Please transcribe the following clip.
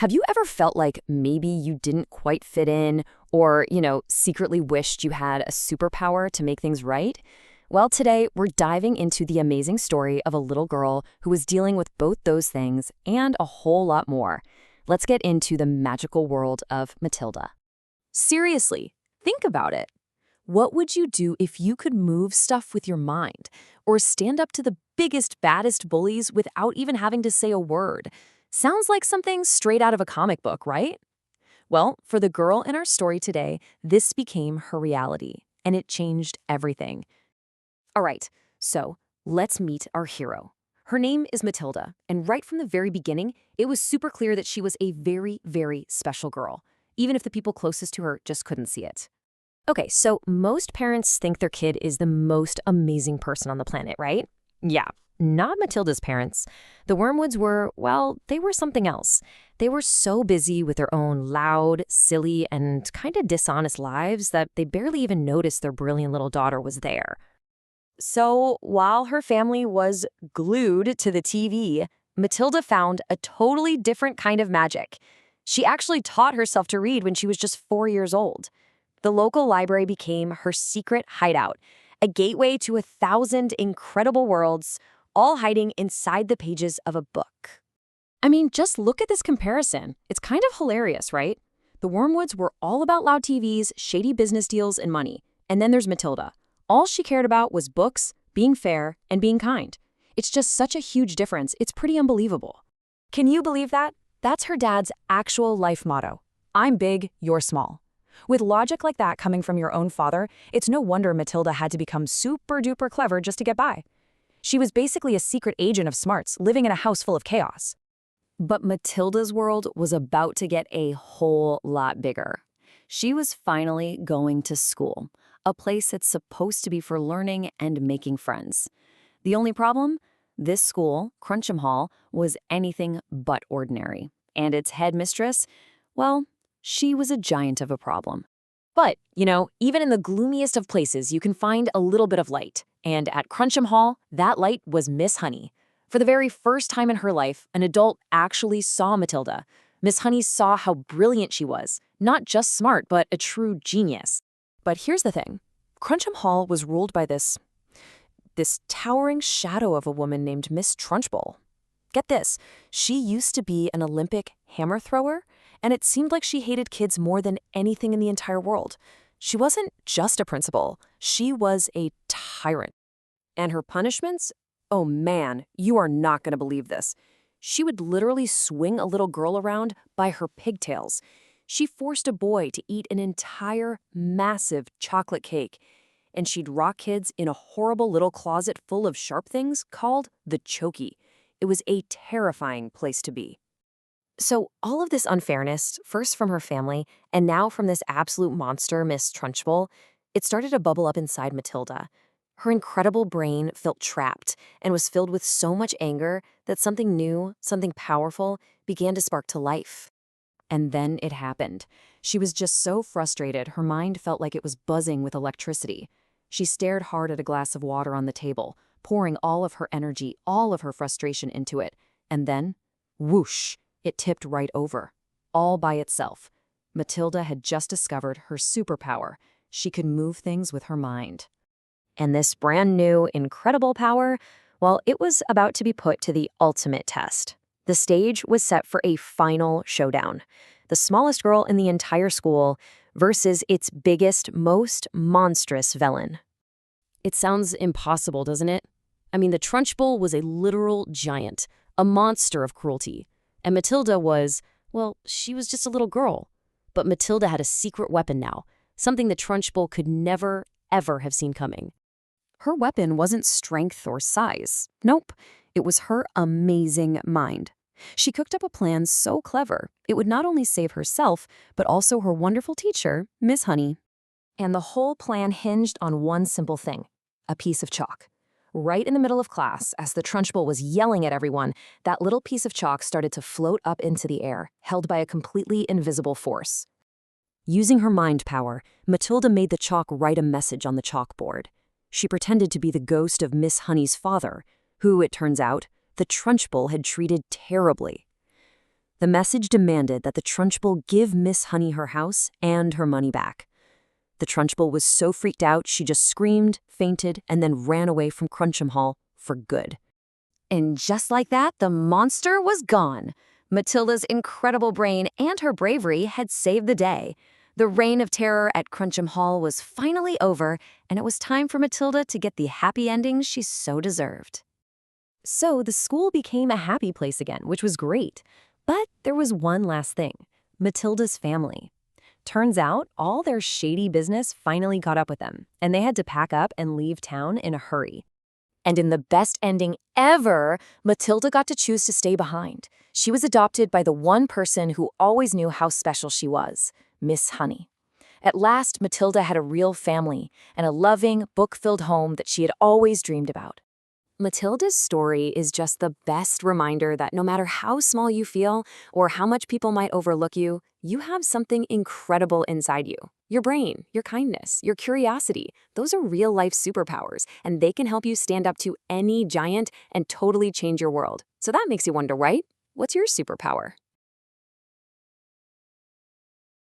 Have you ever felt like maybe you didn't quite fit in or, secretly wished you had a superpower to make things right? Well, today we're diving into the amazing story of a little girl who was dealing with both those things and a whole lot more. Let's get into the magical world of Matilda. Seriously, think about it. What would you do if you could move stuff with your mind or stand up to the biggest, baddest bullies without even having to say a word? Sounds like something straight out of a comic book, right? Well, for the girl in our story today, this became her reality, and it changed everything. All right, so let's meet our hero. Her name is Matilda, and right from the very beginning, it was super clear that she was a very, very special girl, even if the people closest to her just couldn't see it. Okay, so most parents think their kid is the most amazing person on the planet, right? Yeah, not Matilda's parents. The Wormwoods were, well, they were something else. They were so busy with their own loud, silly, and kind of dishonest lives that they barely even noticed their brilliant little daughter was there. So while her family was glued to the TV, Matilda found a totally different kind of magic. She actually taught herself to read when she was just 4 years old. The local library became her secret hideout, a gateway to 1,000 incredible worlds, all hiding inside the pages of a book. I mean, just look at this comparison. It's kind of hilarious, right? The Wormwoods were all about loud TVs, shady business deals, and money. And then there's Matilda. All she cared about was books, being fair, and being kind. It's just such a huge difference. It's pretty unbelievable. Can you believe that? That's her dad's actual life motto. I'm big, you're small. With logic like that coming from your own father, it's no wonder Matilda had to become super-duper clever just to get by. She was basically a secret agent of smarts, living in a house full of chaos. But Matilda's world was about to get a whole lot bigger. She was finally going to school, a place that's supposed to be for learning and making friends. The only problem? This school, Crunch'em Hall, was anything but ordinary. And its headmistress, well, she was a giant of a problem. But, even in the gloomiest of places, you can find a little bit of light. And at Crunch'em Hall, that light was Miss Honey. For the very first time in her life, an adult actually saw Matilda. Miss Honey saw how brilliant she was. Not just smart, but a true genius. But here's the thing. Crunch'em Hall was ruled by this towering shadow of a woman named Miss Trunchbull. Get this, she used to be an Olympic hammer thrower, and it seemed like she hated kids more than anything in the entire world. She wasn't just a principal, she was a tyrant. And her punishments? Oh man, you are not going to believe this. She would literally swing a little girl around by her pigtails. She forced a boy to eat an entire massive chocolate cake, and she'd rock kids in a horrible little closet full of sharp things called the Chokey. It was a terrifying place to be. So all of this unfairness, first from her family, and now from this absolute monster, Miss Trunchbull, it started to bubble up inside Matilda. Her incredible brain felt trapped and was filled with so much anger that something new, something powerful, began to spark to life. And then it happened. She was just so frustrated, her mind felt like it was buzzing with electricity. She stared hard at a glass of water on the table, pouring all of her energy, all of her frustration into it. And then, whoosh! It tipped right over, all by itself. Matilda had just discovered her superpower. She could move things with her mind. And this brand new, incredible power, well, it was about to be put to the ultimate test. The stage was set for a final showdown. The smallest girl in the entire school versus its biggest, most monstrous villain. It sounds impossible, doesn't it? I mean, the Trunchbull was a literal giant, a monster of cruelty. And Matilda was, well, she was just a little girl. But Matilda had a secret weapon now, something the Trunchbull could never, ever have seen coming. Her weapon wasn't strength or size. Nope, it was her amazing mind. She cooked up a plan so clever, it would not only save herself, but also her wonderful teacher, Miss Honey. And the whole plan hinged on one simple thing, a piece of chalk. Right in the middle of class, as the Trunchbull was yelling at everyone, that little piece of chalk started to float up into the air, held by a completely invisible force. Using her mind power, Matilda made the chalk write a message on the chalkboard. She pretended to be the ghost of Miss Honey's father, who, it turns out, the Trunchbull had treated terribly. The message demanded that the Trunchbull give Miss Honey her house and her money back. The Trunchbull was so freaked out she just screamed, fainted, and then ran away from Crunchum Hall for good. And just like that, the monster was gone. Matilda's incredible brain and her bravery had saved the day. The reign of terror at Crunchum Hall was finally over, and it was time for Matilda to get the happy ending she so deserved. So the school became a happy place again, which was great. But there was one last thing: Matilda's family. Turns out, all their shady business finally caught up with them, and they had to pack up and leave town in a hurry. And in the best ending ever, Matilda got to choose to stay behind. She was adopted by the one person who always knew how special she was, Miss Honey. At last, Matilda had a real family and a loving, book-filled home that she had always dreamed about. Matilda's story is just the best reminder that no matter how small you feel or how much people might overlook you, you have something incredible inside you. Your brain, your kindness, your curiosity, those are real-life superpowers, and they can help you stand up to any giant and totally change your world. So that makes you wonder, right? What's your superpower?